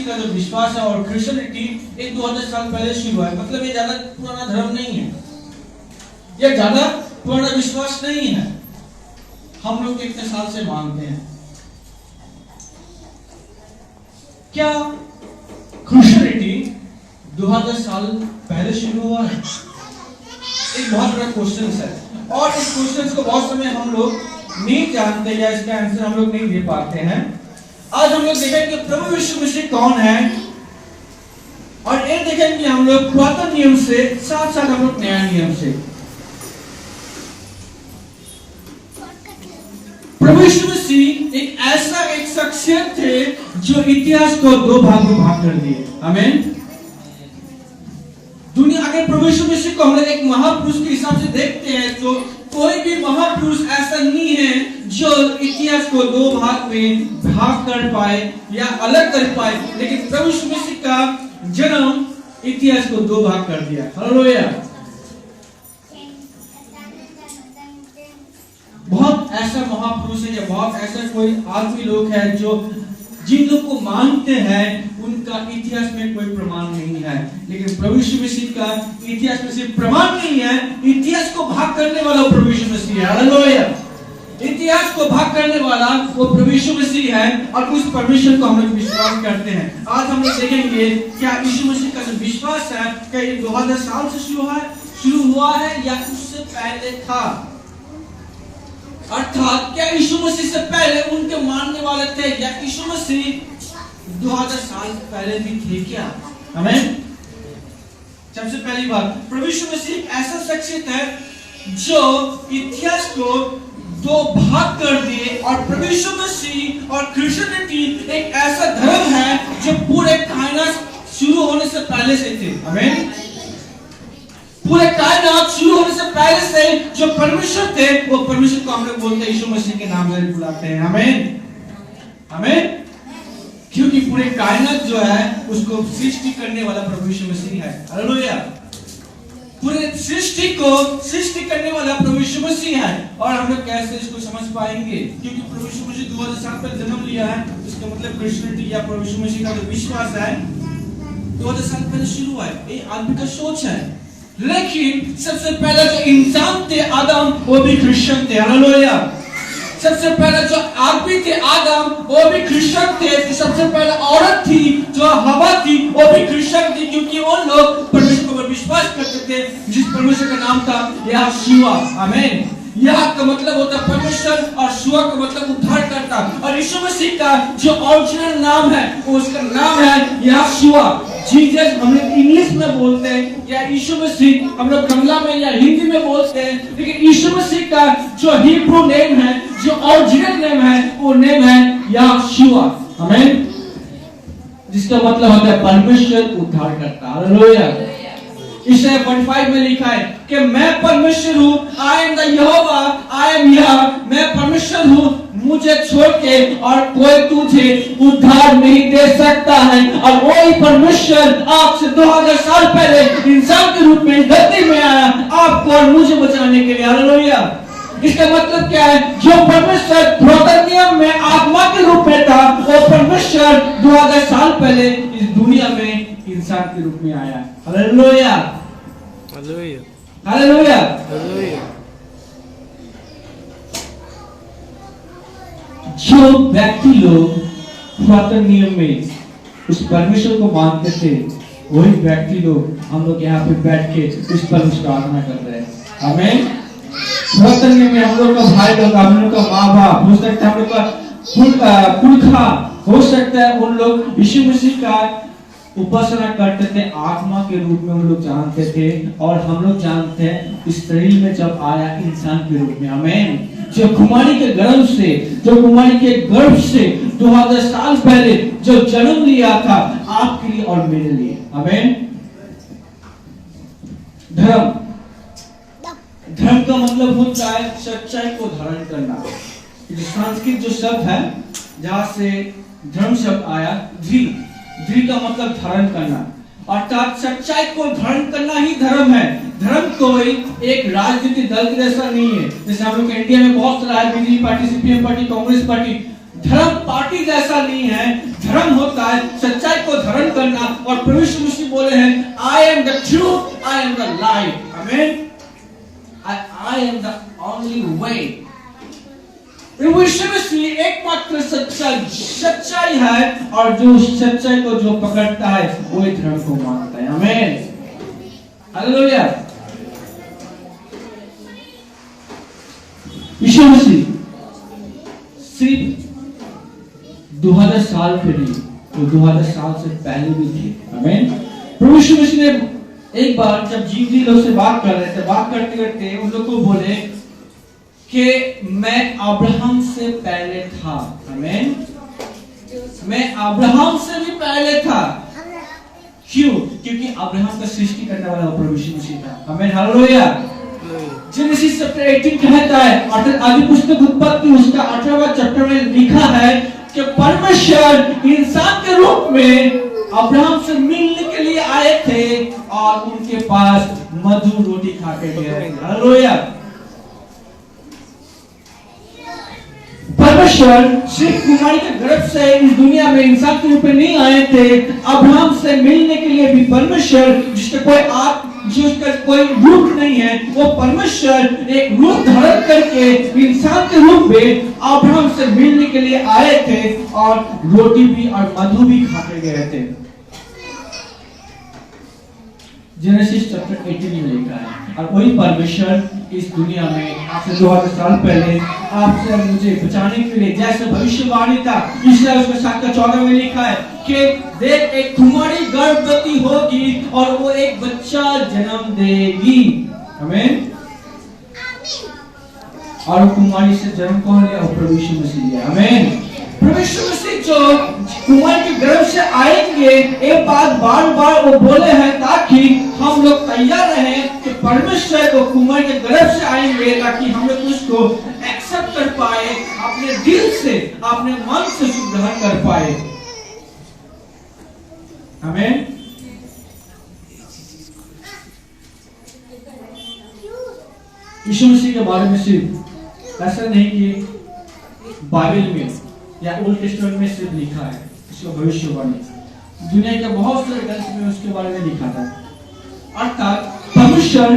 मसीह का जो विश्वास है और क्रिश्चियनिटी एक 2000 साल पहले शुरू हुआ है। मतलब ये ज्यादा पुराना धर्म नहीं है, ये ज्यादा पुराना विश्वास नहीं है। हम लोग कितने साल से मानते हैं? क्या क्रिश्चियनिटी 2000 साल पहले शुरू हुआ है? एक बहुत बड़ा क्वेश्चन है और इस क्वेश्चन को बहुत समय हम लोग नहीं जानते या इसका आंसर हम लोग नहीं दे पाते हैं। आज हम लोग देखेंगे प्रभु यीशु मसीह कौन है और ये देखेंगे हम लोग पुरातन नियम से साथ साथ हम लोग नया नियम से। प्रभु यीशु मसीह एक शख्सियत थे जो इतिहास को दो भाग में भाग कर दिए। आमीन। दुनिया अगर प्रभु यीशु मसीह को हम लोग एक महापुरुष के हिसाब से देखते हैं तो कोई भी महापुरुष ऐसा नहीं है जो इतिहास को दो भाग में भाग कर पाए या अलग कर पाए, लेकिन प्रभु यीशु मसीह का जन्म इतिहास को दो भाग कर दिया। हालेलुया। बहुत ऐसा महापुरुष है या बहुत ऐसा कोई आदमी लोग है जो जिन लोग को मानते हैं उनका इतिहास में कोई प्रमाण नहीं है, लेकिन प्रभु यीशु मसीह का इतिहास में सिर्फ प्रमाण नहीं है, इतिहास को भाग करने वाला प्रभु यीशु मसीह है। हालेलुया। इतिहास को भाग करने वाला वो प्रभु यीशु मसीह है और उस परमेश्वर को हम लोग विश्वास करते हैं। आज हम लोग देखेंगे क्या यीशु मसीह का जो विश्वास है क्या ये 2000 साल से शुरू हुआ है या उससे पहले था। अर्थात क्या यीशु मसीह से पहले उनके मानने वाले थे या यीशु मसीह 2000 साल पहले भी थे क्या? आमीन। सबसे पहली बात, प्रभु यीशु मसीह एक ऐसा शख्सियत है जो इतिहास को दो भाग कर दिए और प्रभु यीशु मसीह और क्रिश्चियनिटी एक ऐसा धर्म है जो पूरे कायनात शुरू होने से पहले से थे। आमीन। पूरे कायनात शुरू होने से पहले से जो परमेश्वर थे वो परमेश्वर को हम लोग बोलते हैं यीशु मसीह के नाम से बुलाते हैं। आमीन। आमीन। क्योंकि पूरे कायनात जो है उसको सृष्टि करने वाला प्रभु यीशु मसीह है। हालेलुया। पूरे सृष्टि को सृष्टि करने वाला प्रभु यीशु मसीह है। और हम लोग कैसे इसको समझ पाएंगे? क्योंकि प्रभु यीशु मसीह 2000 साल पहले जन्म लिया है, इसका मतलब क्रिश्चियनिटी या प्रभु यीशु मसीह का जो विश्वास है 2000 साल पहले शुरू हुआ है। ये आदमी का सोच है, लेकिन सबसे पहला जो इंसान थे आदम वो भी क्रिश्चियन थे। हालेलुया। सबसे पहला जो आदमी थे आदम वो भी क्रिश्चियन थे। सबसे पहला औरत थी जो हवा थी वो भी क्रिश्चियन थी, क्योंकि वो लोग परमेश्वर पर विश्वास करते थे जिस परमेश्वर का नाम था यहोशुआ। आमीन। यह का मतलब होता है परमेश्वर और शुआ का मतलब उद्धारकर्ता। और यीशु मसीह का जो ओरिजिनल नाम है वो उसका नाम है यहोशुआ। जीसस हम लोग इंग्लिश में बोलते हैं या यीशु मसीह हम लोग बांग्ला में या हिंदी में बोलते हैं, लेकिन यीशु मसीह का जो हिब्रू नेम है जो ओरिजिनल नेम है वो नेम है यहोशुआ। आमीन। जिसका मतलब होता है परमेश्वर उद्धारकर्ता। हालेलुया। इशाया 1:5 में लिखा है कि मैं परमेश्वर हूँ, I am the Jehovah, I am यह, मैं परमेश्वर हूँ, मुझे छोड़ के और कोई तुझे उद्धार नहीं दे सकता है। और वही परमेश्वर आपसे 2000 साल पहले इंसान के रूप में धरती में आया आपको और मुझे बचाने के लिए। हालेलुया। इसका मतलब क्या है? जो परमेश्वर पुरातन नियम में आत्मा के रूप में था वो परमेश्वर 2000 साल पहले इस दुनिया में इंसान के रूप में आया। हालेलुया। हालेलुया। हालेलुया। हालेलुया। जो व्यक्ति लोग पुरातन नियम में उस परमेश्वर को मानते थे वही व्यक्ति लोग हम लोग यहाँ पे बैठ के उस परमेश्वर की आराधना कर रहे हैं। आमीन। पुरातन नियम में हम लोग का भाई लोग, हम लोग का माँ बाप, हो सकता है हम लोग का पुरखा, हो सकता है उन लोग यीशु मसीह का उपासना करते थे, आत्मा के रूप में हम लोग जानते थे। और हम लोग जानते हैं इस शरीर में जब आया इंसान के रूप में। आमीन। जो कुमारी के गर्भ से 2000 साल पहले जो जन्म लिया था आपके लिए और मेरे लिए। आमीन। धर्म का मतलब होता है सच्चाई को धारण करना। संस्कृत जो शब्द है जहाँ से धर्म शब्द आया, धृ का मतलब धारण करना, अर्थात सच्चाई को धारण करना ही धर्म है। धर्म कोई एक राजनीतिक दल के जैसा नहीं है। जैसे हम लोग इंडिया में बहुत सारा है, BJP party, CPM party, Congress party. धर्म पार्टी जैसा नहीं है। धर्म होता है सच्चाई को और जो सच्चाई को जो पकड़ता है वही धर्म को मानता है। आमीन, हालेलुया। यीशु मसीह सिर्फ 2000 साल पे नहीं, वो 2000 साल से पहले भी थे। आमीन। प्रभु यीशु मसीह ने एक बार जब जीवनी लोग से बात कर रहे थे, बात करते करते उन लोग को बोले कि मैं अब्राहम से पहले था। आमीन, मैं अब्राहम से भी पहले था। क्यों? क्योंकि अब्राहम का सृष्टि करने वाला प्रभु यीशु मसीह था। आमीन, हालेलुया। जेनेसिस चैप्टर 18 कहता है, आदि पुस्तक उत्पत्ति उसका 18वां चैप्टर में लिखा है कि परमेश्वर इंसान के रूप में अब्राहम से मिलने के लिए आए थे और उनके पास मधुर रोटी खा के गए। हालेलुया। परमेश्वर सिर्फ कुमारी के गर्भ से इस दुनिया में इंसान के रूप में नहीं आए थे, अब्राहम से मिलने के लिए भी परमेश्वर, जिसका कोई रूप नहीं है, वो परमेश्वर एक रूप धारण करके इंसान के रूप में अब्राहम से मिलने के लिए आए थे और रोटी भी और मधु भी खा के गए थे। जेनेसिस चैप्टर 18 में लिखा है। और वही परमेश्वर इस दुनिया में आपसे 2000 साल पहले आपसे मुझे बचाने के लिए, जैसे भविष्यवाणी था, इसलिए उसके 7 का 14 में लिखा है कि देख एक कुमारी गर्भवती होगी और वो एक बच्चा जन्म देगी। आमीन। और कुमारी से जन्म कौन लिया? प्रभु यीशु मसीह लिया। आमीन। प्रभु यीशु मसीह जो कुमारी के गर्भ से आएंगे, एक बात बार बार वो बोले हैं ताकि हम लोग तैयार रहें कि परमेश्वर को कुमारी के गर्भ से आएंगे, ताकि हम लोग उसको एक्सेप्ट कर पाए, अपने दिल से, अपने मन से ग्रहण कर पाए। आमीन। यीशु मसीह के बारे में सिर्फ ऐसा नहीं कि बाइबल में या ओल्ड टेस्टामेंट में सिर्फ लिखा है, इसका भविष्यवाणी दुनिया के बहुत सारे ग्रंथ में उसके बारे में लिखा था। अर्थात परमेश्वर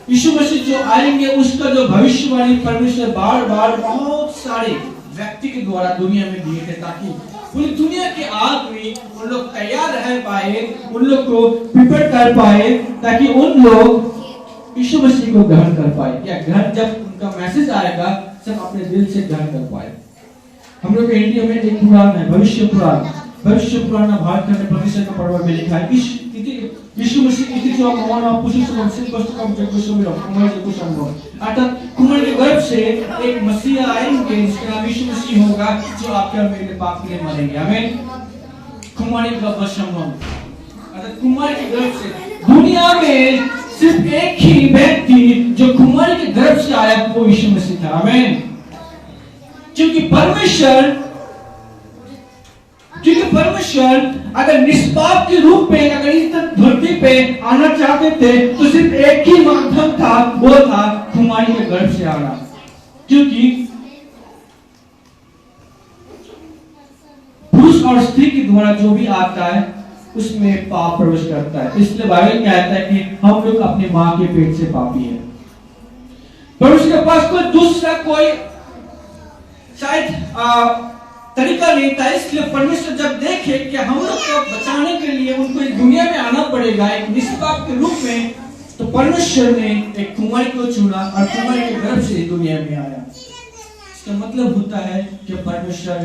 यीशु मसीह जो आएंगे उसका जो भविष्यवाणी परमेश्वर बार बार बहुत सारे व्यक्ति के द्वारा दुनिया में दिए थे, ताकि पूरी दुनिया के आदमी उन लोग तैयार रह पाए, उन लोग को प्रिपेयर कर पाए, ताकि उन लोग यीशु मसीह को ग्रहण कर पाए, या ग्रहण जब उनका मैसेज आएगा सब अपने दिल से ग्रहण कर पाए। हम लोग इंडिया में एक पुराण है, भविष्य पुराण। भविष्य पुराण भारत का प्रतिशत का पर्व में लिखा है, यीशु मसीह इति जो भगवान आप पुरुष से हमसे कष्ट कम जग को मिलो कुमार जी को संभव। अर्थात कुमार के गर्भ से एक मसीहा आएंगे जिसका नाम यीशु मसीह होगा, जो आपके और मेरे पाप के लिए मरेंगे। आमीन। कुमारी का गर्भ संभव, अर्थात कुमार के गर्भ से दुनिया में सिर्फ एक ही व्यक्ति जो कुमारी के गर्भ से आया वो यीशु मसीह था। आमीन। क्योंकि परमेश्वर अगर निष्पाप के रूप में अगर इस धरती पे आना चाहते थे तो सिर्फ एक ही माध्यम था, वो था कुमारी के गर्भ से आना। क्योंकि पुरुष और स्त्री के द्वारा जो भी आता है उसमें पाप प्रवेश करता है। इसलिए बाइबल कहता है कि हम लोग अपनी मां के पेट से पापी हैं, पर उसके पास कोई दूसरा कोई शायद तरीका नहीं था। इसलिए परमेश्वर जब देखे कि हम लोग को बचाने के लिए उनको इस दुनिया में आना पड़ेगा एक निष्पाप के रूप में, तो परमेश्वर ने एक कुमारी को चुना और कुमारी के गर्भ से दुनिया में आया। इसका मतलब होता है कि परमेश्वर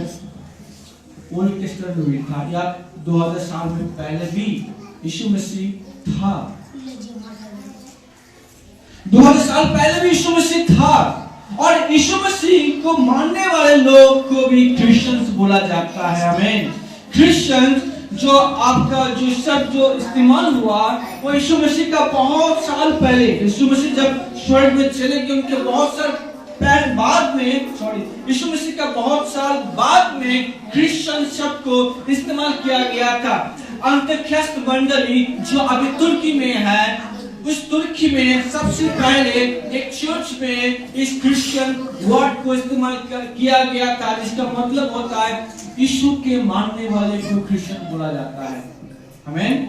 ओल्ड टेस्टामेंट में था, या 2000 साल में पहले भी यीशु मसीह था। 2000 साल पहले भी यीशु मसीह था, और यीशु मसीह को मानने वाले लोग को भी क्रिश्चियंस बोला जाता है। आमीन। क्रिश्चियंस जो आपका जो शब्द जो इस्तेमाल हुआ वो यीशु मसीह का बहुत साल पहले, यीशु मसीह जब स्वर्ग में चले गए उनके बहुत साल बाद में, यीशु मसीह का बहुत साल बाद में क्रिश्चियन शब्द को इस्तेमाल किया गया था। अंतख्रिस्त मंडली जो अभी तुर्की में है, उस तुर्की में सबसे पहले एक चर्च में इस क्रिश्चियन वर्ड को इस्तेमाल किया गया था, जिसका मतलब होता है यीशु के मानने वाले को क्रिश्चियन बोला जाता है। आमीन।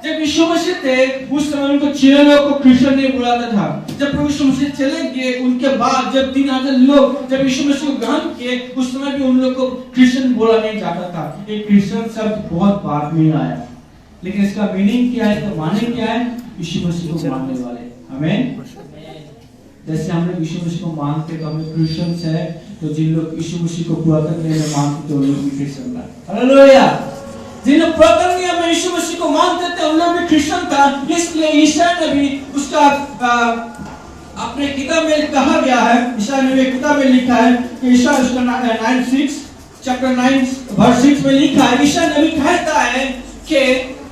जब यीशु मसीह थे उस समय उनको चेलों को क्रिश्चियन नहीं बुलाता था, जब प्रभु यीशु मसीह चले गए उनके बाद जब 3000 लोग जब यीशु मसीह को ग्रहण किए, उस समय भी उन लोग को क्रिश्चियन बोला नहीं जाता था। एक क्रिश्चियन शब्द बहुत बाद में आया, लेकिन इसका मीनिंग क्या है, तो माने क्या है, यीशु मसीह को मानने वाले। आमीन। जैसे हम लोग यीशु मसीह को मानते तो हम लोग क्रिश्चियंस है, तो जिन लोग यीशु मसीह को पुरातन नियम में मानते तो लोग भी क्रिश्चियन था। हालेलुया। जिन लोग पुरातन नियम में यीशु मसीह को मानते थे उन लोग भी क्रिश्चियन था। इसलिए यशायाह नबी उसका अपने किताब में कहा गया है, यशायाह नबी किताब में लिखा है कि यशायाह उसका 9:6 चैप्टर 9 वर्स 6 में लिखा है, यशायाह नबी कहता है कि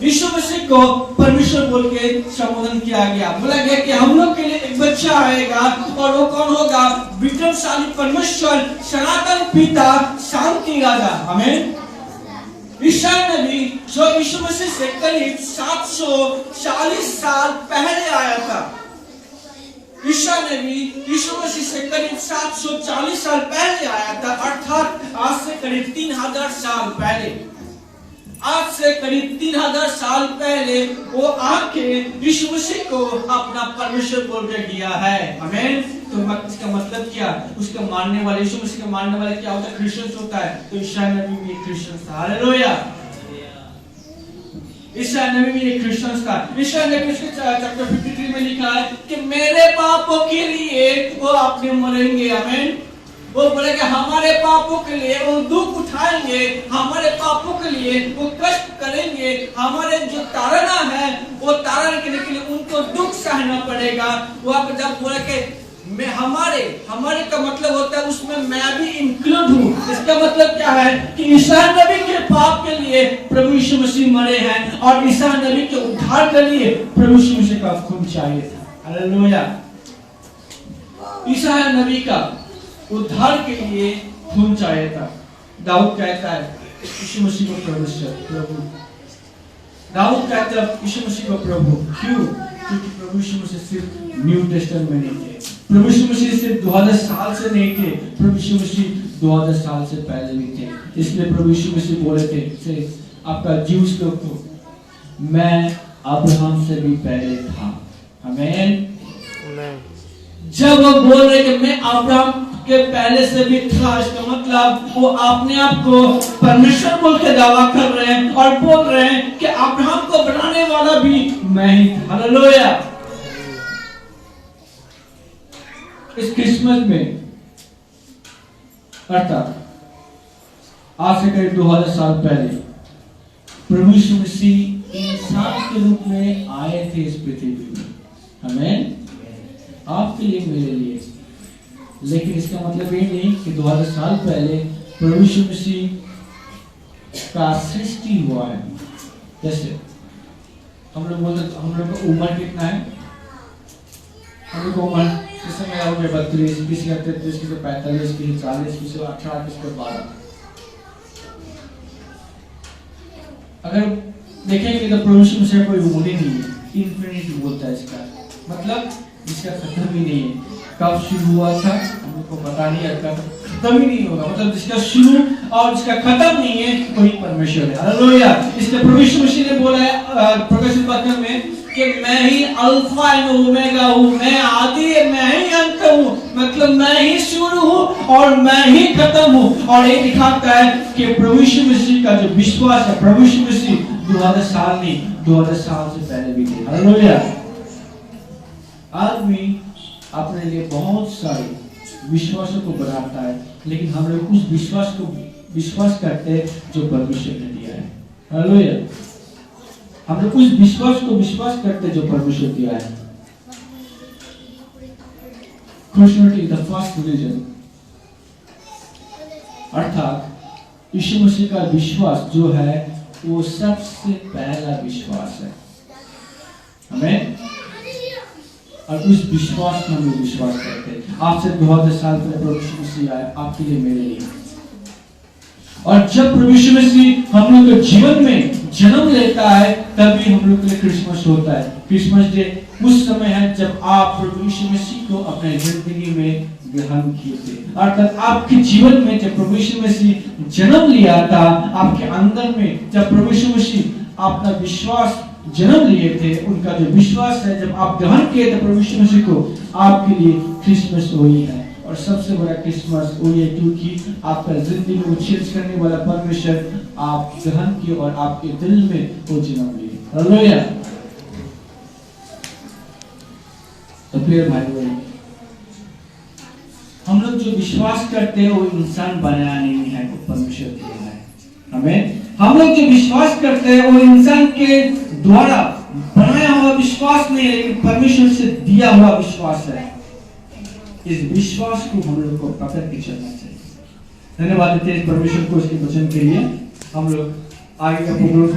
यीशु मसीह को परमेश्वर बोल के संबोधन किया गया। बोला गया कि हम लोग के लिए एक बच्चा आएगा और वो कौन होगा, विक्रमशाली परमेश्वर, सनातन पिता, शांति राजा। आमीन। यशायाह नबी जो यीशु मसीह से करीब 740 साल पहले आया था, यशायाह नबी यीशु मसीह से करीब 740 साल पहले आया था, अर्थात आज से करीब 3000 साल पहले। आज से करीब 3000 साल पहले वो आके यीशु मसीह को अपना परमेश्वर बोल के दिया है। आमीन। तो इसका मतलब क्या, उसके मानने वाले, यीशु मसीह के मानने वाले क्या होता है, क्रिश्चियन होता है। तो यशायाह नबी भी एक क्रिश्चियन था। हालेलुया। यशायाह नबी भी एक क्रिश्चियन था। यशायाह नबी के चैप्टर 53 में लिखा है कि मेरे पापों के लिए वो अपने मरेंगे। आमीन। वो बोलेगा हमारे पापों के लिए वो दुख उठाएंगे, हमारे पापों के लिए वो कष्ट करेंगे, हमारे जो ताड़ना है वो ताड़ना करने के लिए उनको दुख सहना पड़ेगा। वो आप जब बोले कि मैं हमारे का मतलब होता है उसमें मैं भी इंक्लूड हूँ। इसका मतलब क्या है कि यशायाह नबी के पाप के लिए प्रभु यीशु मसीह मरे हैं और यशायाह नबी के उद्धार के लिए प्रभु यीशु मसीह का खून चाहिए था। हालेलुया। यशायाह नबी का उद्धार के लिए खून चाहिए था। दाऊद कहता है यीशु मसीह को प्रभु। दाऊद कहता है यीशु मसीह को प्रभु। क्यों? क्योंकि प्रभु यीशु मसीह सिर्फ न्यू टेस्टामेंट में नहीं थे, प्रभु यीशु मसीह सिर्फ 2000 साल से नहीं थे, प्रभु यीशु मसीह 2000 साल से पहले भी थे। इसलिए प्रभु यीशु मसीह बोले थे आपका ज्यूस लोग को, मैं अब्राहम से भी पहले था। आमीन। जब वो बोल रहे कि मैं अब्राहम के पहले से भी था, इसका मतलब वो अपने आप को परमेश्वर बोल के दावा कर रहे हैं और बोल रहे हैं कि अब्राहम को बनाने वाला भी मैं ही था। हालेलुया। इस क्रिसमस में अर्थात आज से करीब 2000 साल पहले प्रभु यीशु मसीह इंसान के रूप में आए थे इस पृथ्वी में। आमीन। आपके लिए, मेरे लिए। लेकिन इसका मतलब ये नहीं कि 2000 साल पहले प्रभु यीशु मसीह का सृष्टि हुआ है। जैसे हम लोग बोलते, हम लोग का उम्र कितना है, हम लोग का उम्र इस समय हो गया 32, किसी का 33, किसी का 45, किसी का 40, किसी का 18, किसी का 12। अगर देखेंगे तो प्रभु यीशु मसीह कोई उम्र ही नहीं है, इन्फिनिटी बोलता है इसका मतलब इसका खत्म ही नहीं है। कब शुरू हुआ था हमको पता नहीं है, कब खत्म ही नहीं होगा। मतलब जिसका शुरू और जिसका खत्म नहीं है वही परमेश्वर है। हालेलुया। इसलिए प्रभु यीशु मसीह ने बोला है प्रकाशित वाक्य में कि मैं ही अल्फा एंड ओमेगा हूँ, मैं आदि, मैं ही अंत हूँ। मतलब मैं ही शुरू हूँ और मैं ही खत्म हूँ। और ये दिखाता है कि प्रभु यीशु मसीह का जो विश्वास है, प्रभु यीशु मसीह 2000 साल नहीं 2000 साल से पहले भी थे। हालेलुया। आदमी अपने लिए बहुत सारे विश्वासों को बनाता है, लेकिन हम लोग उस विश्वास को विश्वास करते हैं जो परमेश्वर ने दिया है। हालेलुया। हम लोग उस विश्वास को विश्वास करते हैं जो परमेश्वर दिया है। Christianity is the first religion, अर्थात यीशु मसीह का विश्वास जो है वो सबसे पहला विश्वास है। आमीन। और उस विश्वास में हम लोग विश्वास करते हैं। आपसे 2000 साल पहले प्रभु यीशु मसीह आए आपके लिए, मेरे लिए। और जब प्रभु यीशु मसीह हम लोग के जीवन में जन्म लेता है तभी हम लोग के लिए क्रिसमस होता है। क्रिसमस डे उस समय है जब आप प्रभु यीशु मसीह को अपने जिंदगी में ग्रहण किए थे। अर्थात आपके जीवन में जब प्रभु यीशु मसीह जन्म लिया था, आपके अंदर में जब प्रभु यीशु मसीह अपना विश्वास जन्म लिए थे, उनका जो विश्वास है, जब आप ग्रहण किए थे प्रभु यीशु मसीह को, आपके लिए क्रिसमस वही है। और सबसे बड़ा क्रिसमस वही है, क्योंकि आपका जिंदगी को चेंज करने वाला परमेश्वर आप ग्रहण किए और आपके दिल में वो जन्म लिए। हालेलुया। तो प्रिय भाई बहन, हम लोग जो विश्वास करते हैं वो इंसान बनाया नहीं है, वो परमेश्वर दिया है हमें। हम लोग जो विश्वास करते हैं वो इंसान के द्वारा बनाया हुआ विश्वास नहीं है, लेकिन परमेश्वर से दिया हुआ विश्वास है। इस विश्वास को हम लोग को पकड़ के चलना चाहिए। धन्यवाद देते हैं परमेश्वर को इसके वचन के लिए। हम लोग आगे का प्रोग्राम